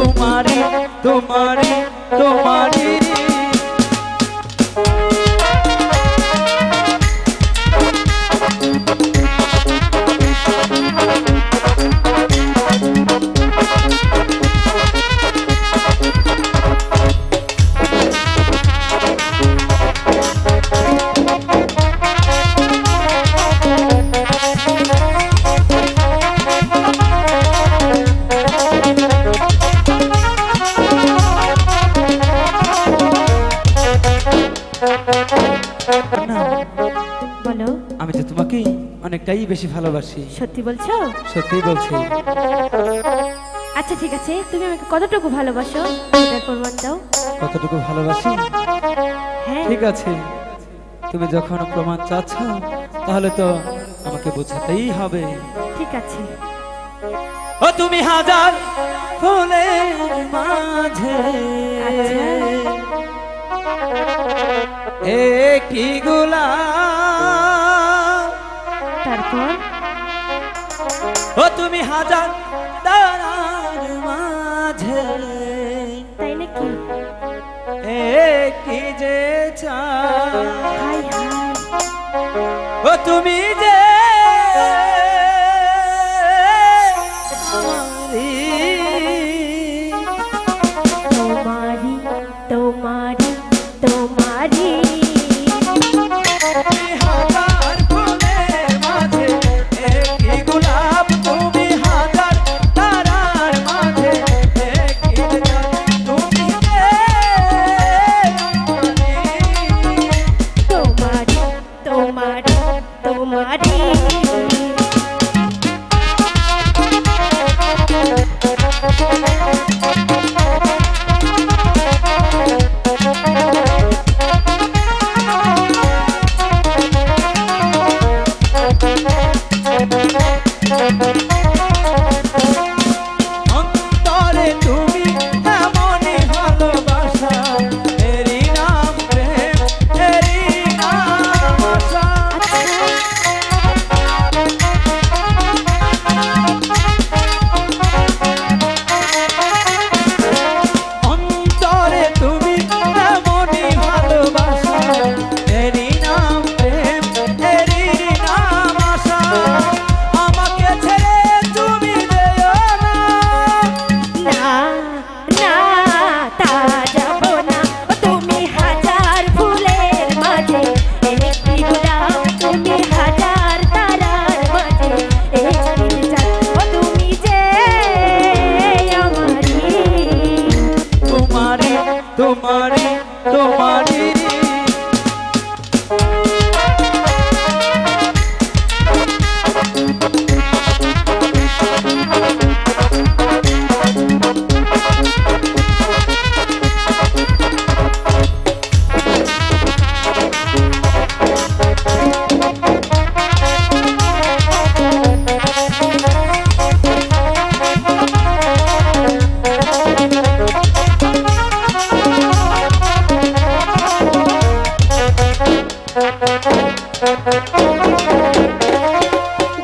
তোমারি তোমারি তোমারি বলো। আমি তো তোমাকে অনেকটাই বেশি ভালোবাসি। সত্যি বলছো? সত্যি বলছি। আচ্ছা ঠিক আছে, তুমি আমাকে কতটুকু ভালোবাসো এটার প্রমাণ দাও। কতটুকু ভালোবাসি? হ্যাঁ ঠিক আছে, তুমি যখন প্রমাণ চাচ্ছ তাহলে তো আমাকে বোঝাতেই হবে। ঠিক আছে। ও তুমি হাজার ফুলের মাঝে আচ্ছা। একটি গোলাপ, তারপর? ও তুমি হাজার তারার মাঝে তাই নাকি? একটি যে চাঁদ, হাই হাই। ও তুমি যে তোমারি তোমারি তোমারি হাজার ফুলের মাঝে একটি গোলাপ, তুমি হাজার তারার মাঝে একটি চাঁদ, তুমি যে তোমারি তোমারি তোমারি অন্তরে তুমি এমনই ভালোবাসা, এরই নাম প্রেম, এরই নাম আশা। অন্তরে তুমি এমনই ভালোবাসা, এরই নাম প্রেম, এরই নাম আশা। আমাকে ছেড়ে তুমি যেও না, না না তা যাব না। তুমি হাজার ফুলের মাঝে একটি গোলাপ, তুমি হাজার তারার মাঝে একটি চাঁদ, তুমি যে আমারি তোমারি তোমারি তোমারি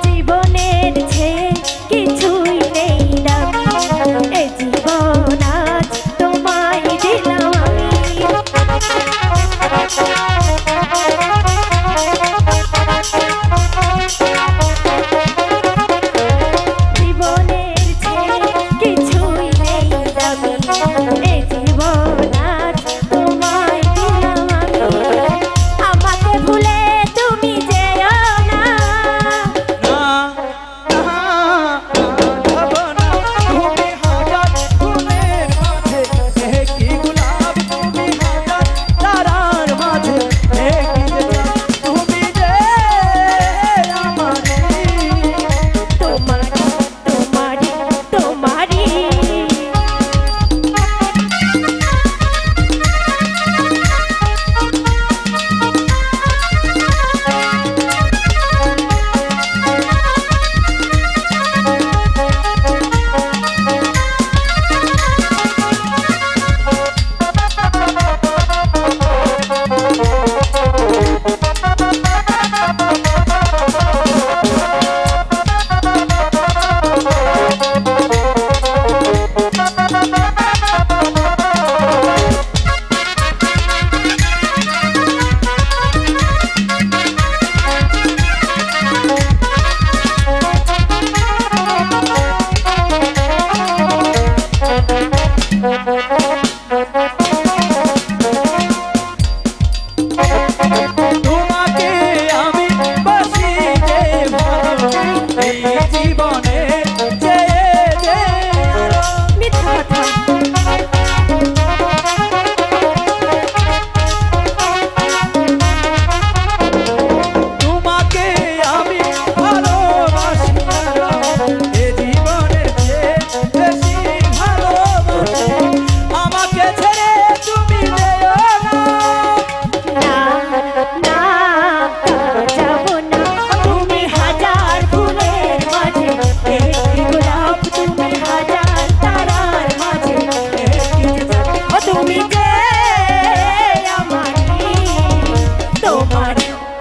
জীবনের চেয়ে কিছুই নেই দামি, এ জীবন আজ তোমায় দিলাম আমি। জীবনের চেয়ে কিছুই নেই দামি, এ জীবন আজ তোমায় দিলাম আমি। আমাকে ভুলে তুমি যেও না। না না যাব না, তুমি হাজার ফুলের মাঝে একটি গোলাপ, তুমি হাজার তারার মাঝে একটি চাঁদ, তুমি যে আমারি তোমারি তোমারি তোমারি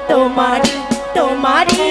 তোমারি তোমারি